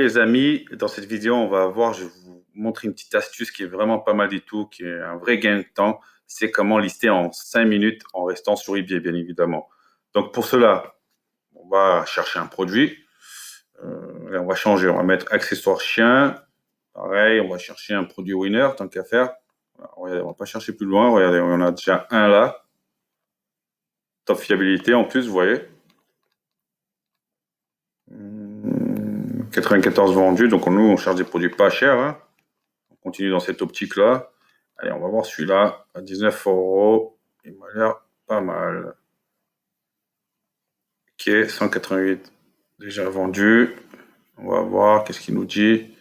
les amis, dans cette vidéo, je vais vous montrer une petite astuce qui est vraiment pas mal du tout, qui est un vrai gain de temps. C'est comment lister en 5 minutes en restant sur eBay, bien évidemment. Donc pour cela, on va chercher un produit. Et on va changer, on va mettre accessoires chien. Pareil, on va chercher un produit winner, tant qu'à faire. Voilà, on va pas chercher plus loin. Regardez, on en a déjà un là. Top fiabilité en plus, vous voyez. 94 vendus, donc nous on cherche des produits pas chers, hein. On continue dans cette optique-là. Allez, on va voir celui-là à 19 euros. Il m'a l'air pas mal. Ok, 188 déjà vendu. On va voir qu'est-ce qu'il nous dit.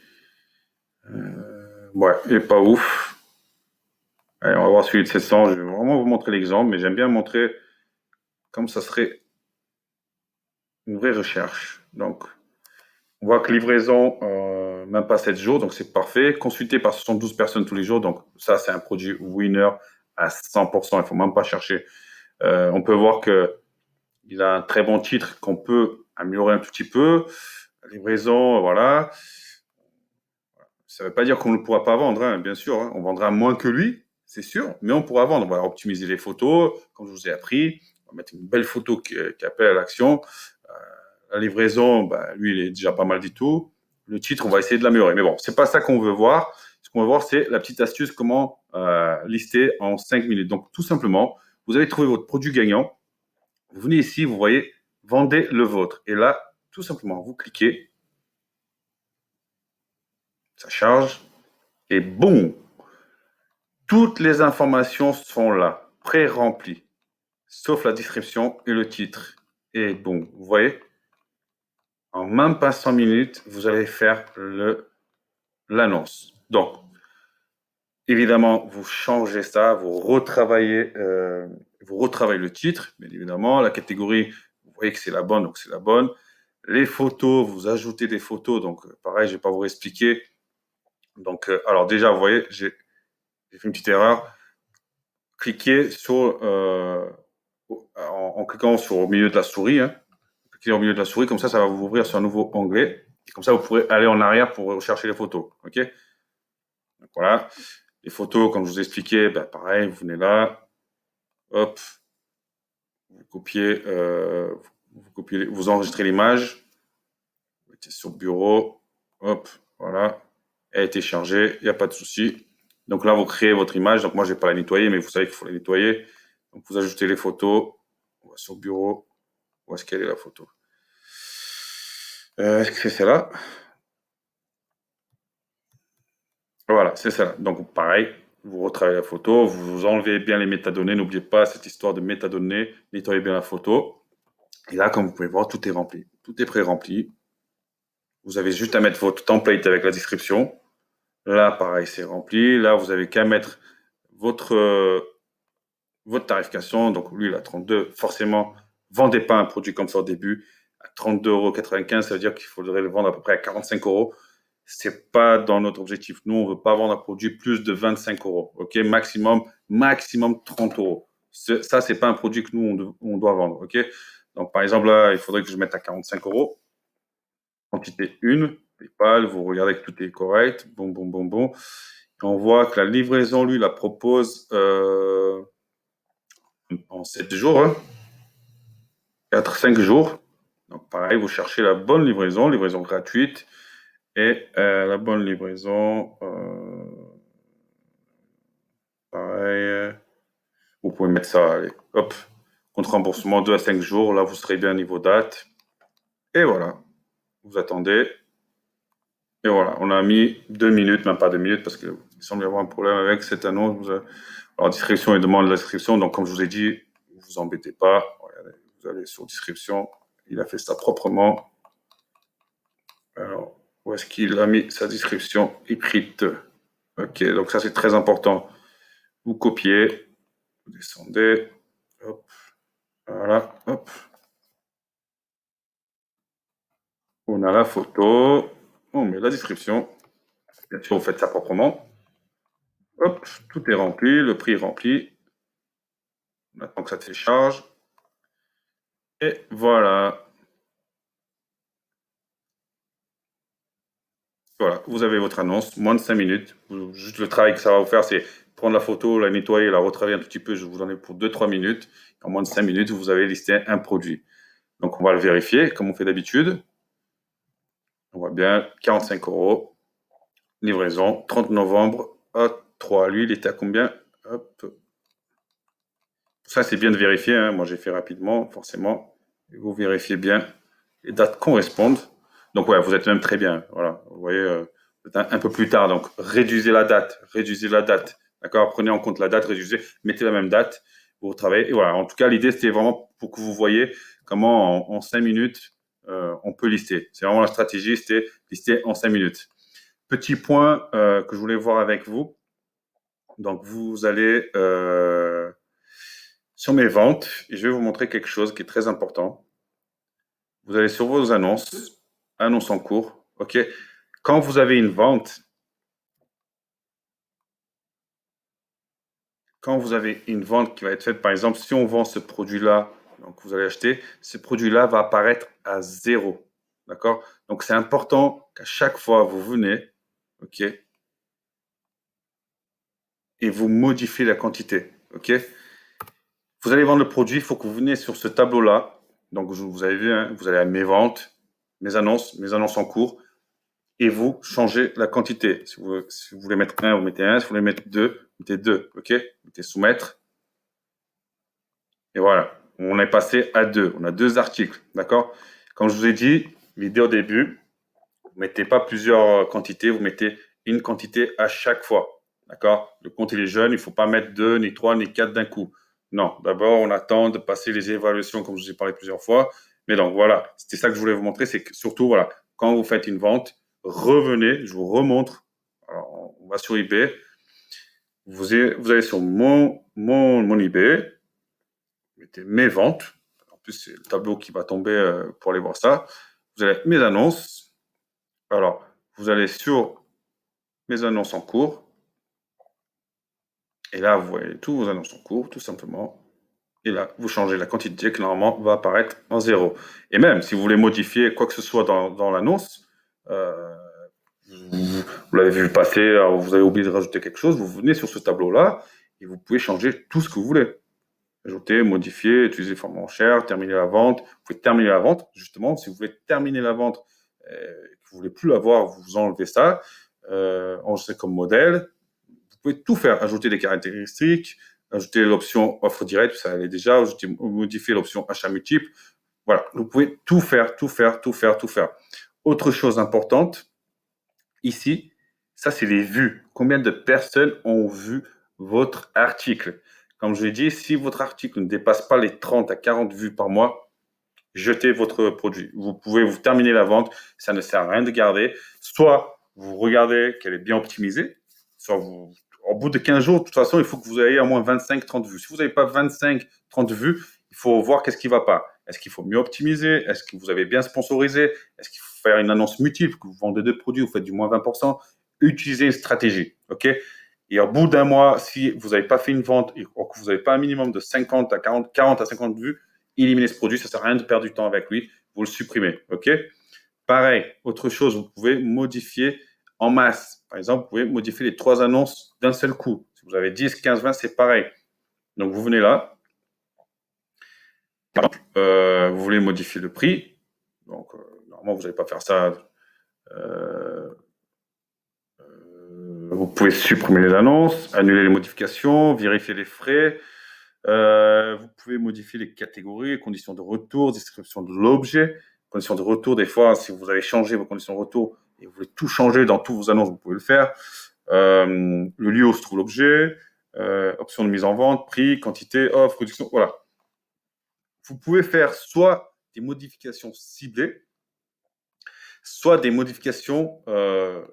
Ouais, il est pas ouf. Allez, on va voir celui de 700. Je vais vraiment vous montrer l'exemple, mais j'aime bien montrer comme ça serait une vraie recherche. Donc, on voit que livraison, même pas 7 jours, donc c'est parfait. Consulté par 72 personnes tous les jours, donc ça, c'est un produit winner à 100%. Il ne faut même pas chercher. On peut voir que il a un très bon titre qu'on peut améliorer un tout petit peu. La livraison, voilà. Ça ne veut pas dire qu'on ne pourra pas vendre, hein, bien sûr. Hein. On vendra moins que lui, c'est sûr, mais on pourra vendre. On va optimiser les photos, comme je vous ai appris. On va mettre une belle photo qui appelle à l'action. La livraison, bah, lui, il est déjà pas mal du tout. Le titre, on va essayer de l'améliorer. Mais bon, c'est pas ça qu'on veut voir. Ce qu'on veut voir, c'est la petite astuce comment lister en 5 minutes. Donc, tout simplement, vous avez trouvé votre produit gagnant. Vous venez ici, vous voyez, vendez le vôtre. Et là, tout simplement, vous cliquez, ça charge, et boum, toutes les informations sont là, pré-remplies, sauf la description et le titre. Et boum, vous voyez, en même pas 100 minutes, vous allez faire l'annonce. Donc, évidemment, vous changez ça, vous retravaillez le titre, bien évidemment, la catégorie, vous voyez que c'est la bonne, donc c'est la bonne. Les photos, vous ajoutez des photos, donc pareil, je ne vais pas vous expliquer. Donc, alors déjà, vous voyez, j'ai fait une petite erreur. Cliquez sur, en cliquant sur au milieu de la souris, hein. Cliquez au milieu de la souris, comme ça va vous ouvrir sur un nouveau onglet. Et comme ça, vous pourrez aller en arrière pour rechercher les photos. OK? Donc, voilà. Les photos, comme je vous ai expliqué, ben, pareil, vous venez là, hop, vous copiez, vous enregistrez l'image, vous mettez sur bureau, hop, voilà, elle a été chargée, il n'y a pas de souci. Donc là, vous créez votre image. Donc moi, je ne vais pas la nettoyer, mais vous savez qu'il faut la nettoyer. Donc vous ajoutez les photos, on va sur bureau, où est-ce qu'elle est la photo? Est-ce que c'est celle-là? Voilà, c'est ça. Donc pareil, vous retravaillez la photo, vous enlevez bien les métadonnées, n'oubliez pas cette histoire de métadonnées, nettoyez bien la photo. Et là, comme vous pouvez voir, tout est rempli. Tout est pré-rempli. Vous avez juste à mettre votre template avec la description. Là, pareil, c'est rempli. Là, vous avez qu'à mettre votre, votre tarification. Donc, lui, il a 32. Forcément, vendez pas un produit comme ça au début. À 32,95 €, ça veut dire qu'il faudrait le vendre à peu près à 45 €. C'est pas dans notre objectif. Nous, on veut pas vendre un produit plus de 25 €. OK? Maximum 30 €. Ça, c'est pas un produit que nous, on doit vendre. OK? Donc, par exemple, là, il faudrait que je mette à 45 €. Quantité 1, PayPal, vous regardez que tout est correct. Bon, bon, bon, bon. Et on voit que la livraison, lui, la propose en 7 jours, hein, 4-5 jours. Donc, pareil, vous cherchez la bonne livraison gratuite et la bonne livraison, pareil, vous pouvez mettre ça, allez, hop, compte remboursement 2 à 5 jours. Là, vous serez bien niveau date. Et voilà, vous attendez. Et voilà, on a mis 2 minutes, même pas 2 minutes, parce qu'il semble y avoir un problème avec cette annonce. Alors, description, il demande la description. Donc, comme je vous ai dit, ne vous embêtez pas. Regardez, vous allez sur description. Il a fait ça proprement. Alors, où est-ce qu'il a mis sa description écrite? Ok, donc ça, c'est très important. Vous copiez, vous descendez. Hop, voilà, hop. On a la photo. On met la description. Bien sûr, vous faites ça proprement. Hop, tout est rempli, le prix est rempli. Maintenant que ça télécharge. Et voilà. Voilà, vous avez votre annonce, moins de 5 minutes. Juste le travail que ça va vous faire, c'est prendre la photo, la nettoyer, la retravailler un tout petit peu. Je vous en ai pour 2-3 minutes. En moins de 5 minutes, vous avez listé un produit. Donc, on va le vérifier, comme on fait d'habitude. On voit bien, 45 €, livraison, 30 novembre, hop, 3. Lui, il était à combien? Hop. Ça, c'est bien de vérifier, hein. Moi, j'ai fait rapidement, forcément. Vous vérifiez bien. Les dates correspondent. Donc, ouais, vous êtes même très bien. Voilà, vous voyez, vous êtes un peu plus tard. Donc, réduisez la date. Réduisez la date. D'accord? Prenez en compte la date, réduisez, mettez la même date pour travailler. Et voilà, en tout cas, l'idée, c'était vraiment pour que vous voyez comment en 5 minutes, on peut lister. C'est vraiment la stratégie, c'était lister en 5 minutes. Petit point que je voulais voir avec vous. Donc, vous allez sur mes ventes et je vais vous montrer quelque chose qui est très important. Vous allez sur vos annonces, annonces en cours, ok. Quand vous avez une vente, qui va être faite, par exemple, si on vend ce produit-là, donc vous allez acheter, ce produit-là va apparaître à 0, d'accord. Donc c'est important qu'à chaque fois vous venez, ok, et vous modifiez la quantité, ok. Vous allez vendre le produit, il faut que vous venez sur ce tableau-là. Donc vous avez vu, hein, vous allez à mes ventes, mes annonces en cours. Et vous changez la quantité. Si vous voulez mettre 1, vous mettez 1. Si vous voulez mettre 2, vous mettez 2. OK? Vous mettez soumettre. Et voilà. On est passé à 2. On a 2 articles. D'accord? Comme je vous ai dit, l'idée au début, vous ne mettez pas plusieurs quantités. Vous mettez une quantité à chaque fois. D'accord? Le compte, il est jeune. Il ne faut pas mettre 2, ni 3, ni 4 d'un coup. Non. D'abord, on attend de passer les évaluations, comme je vous ai parlé plusieurs fois. Mais donc, voilà. C'était ça que je voulais vous montrer. C'est que surtout, voilà, quand vous faites une vente, revenez, je vous remontre. Alors, on va sur eBay. Vous allez sur mon eBay, vous mettez mes ventes. En plus, c'est le tableau qui va tomber pour aller voir ça. Vous allez mes annonces. Alors, vous allez sur mes annonces en cours. Et là, vous voyez tous vos annonces en cours, tout simplement. Et là, vous changez la quantité qui normalement va apparaître en 0. Et même, si vous voulez modifier quoi que ce soit dans l'annonce, euh, vous l'avez vu passer, alors vous avez oublié de rajouter quelque chose, vous venez sur ce tableau-là et vous pouvez changer tout ce que vous voulez. Ajouter, modifier, utiliser forme enchère, terminer la vente. Vous pouvez terminer la vente, justement, si vous voulez terminer la vente que vous voulez plus l'avoir, vous enlevez ça, enregistrer comme modèle. Vous pouvez tout faire, ajouter des caractéristiques, ajouter l'option offre directe, ça allait déjà, ajouter, modifier l'option achat multiple. Voilà, vous pouvez tout faire, tout faire, tout faire, tout faire. Autre chose importante, ici, ça, c'est les vues. Combien de personnes ont vu votre article? Comme je l'ai dit, si votre article ne dépasse pas les 30 à 40 vues par mois, jetez votre produit. Vous pouvez vous terminer la vente. Ça ne sert à rien de garder. Soit vous regardez qu'elle est bien optimisée, soit au bout de 15 jours, de toute façon, il faut que vous ayez au moins 25-30 vues. Si vous n'avez pas 25-30 vues, il faut voir qu'est-ce qui ne va pas. Est-ce qu'il faut mieux optimiser? Est-ce que vous avez bien sponsorisé? Est-ce qu'il faut faire une annonce multiple? Que vous vendez deux produits, vous faites du moins 20%. Utilisez une stratégie. OK? Et au bout d'un mois, si vous n'avez pas fait une vente et que vous n'avez pas un minimum de 50 à 40, 40 à 50 vues, éliminez ce produit. Ça ne sert à rien de perdre du temps avec lui. Vous le supprimez. OK? Pareil, autre chose, vous pouvez modifier en masse. Par exemple, vous pouvez modifier les 3 annonces d'un seul coup. Si vous avez 10, 15, 20, c'est pareil. Donc, vous venez là. Par exemple, vous voulez modifier le prix. Donc, normalement, vous n'allez pas faire ça. Vous pouvez supprimer les annonces, annuler les modifications, vérifier les frais. Vous pouvez modifier les catégories, conditions de retour, description de l'objet. Conditions de retour, des fois, si vous avez changé vos conditions de retour et vous voulez tout changer dans toutes vos annonces, vous pouvez le faire. Le lieu où se trouve l'objet, option de mise en vente, prix, quantité, offre, réduction, voilà. Vous pouvez faire soit des modifications ciblées, soit des modifications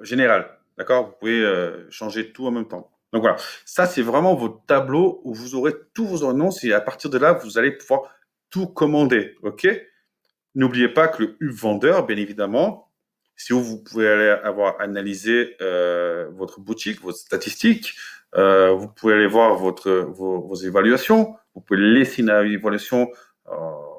générales. D'accord? Vous pouvez changer tout en même temps. Donc voilà, ça c'est vraiment votre tableau où vous aurez tous vos annonces et à partir de là, vous allez pouvoir tout commander. OK? N'oubliez pas que le hub vendeur, bien évidemment, si vous pouvez aller avoir analysé votre boutique, vos statistiques, vous pouvez aller voir vos évaluations, vous pouvez laisser une évaluation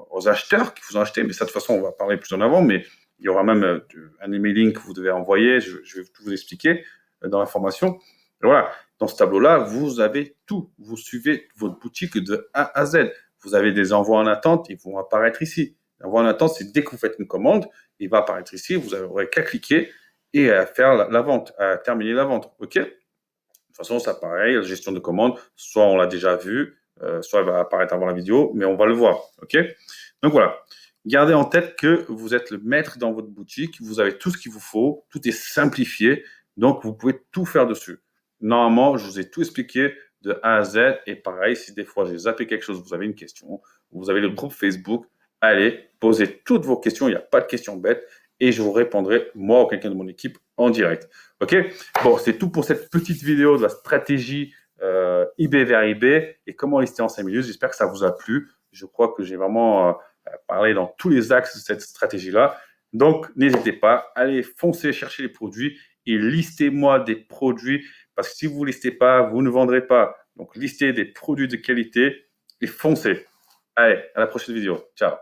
aux acheteurs qui vous ont acheté, mais ça de toute façon on va parler plus en avant, mais Il y aura même un emailing que vous devez envoyer. Je vais tout vous expliquer dans la formation. Et voilà, dans ce tableau-là, vous avez tout. Vous suivez votre boutique de A à Z. Vous avez des envois en attente, ils vont apparaître ici. L'envoi en attente, c'est dès que vous faites une commande, il va apparaître ici. Vous n'aurez qu'à cliquer et à faire la vente, à terminer la vente. OK? De toute façon, ça pareil, la gestion de commande, soit on l'a déjà vu, soit elle va apparaître avant la vidéo, mais on va le voir. OK? Donc voilà. Gardez en tête que vous êtes le maître dans votre boutique, vous avez tout ce qu'il vous faut, tout est simplifié, donc vous pouvez tout faire dessus. Normalement, je vous ai tout expliqué de A à Z, et pareil, si des fois j'ai zappé quelque chose, vous avez une question, vous avez le groupe Facebook, allez, posez toutes vos questions, il n'y a pas de questions bêtes, et je vous répondrai, moi ou quelqu'un de mon équipe, en direct. OK? Bon, c'est tout pour cette petite vidéo de la stratégie eBay vers eBay et comment lister en 5 minutes. J'espère que ça vous a plu. Je crois que j'ai vraiment parlé dans tous les axes de cette stratégie-là. Donc, n'hésitez pas, allez foncer chercher les produits et listez-moi des produits parce que si vous ne listez pas, vous ne vendrez pas. Donc, listez des produits de qualité et foncez. Allez, à la prochaine vidéo. Ciao.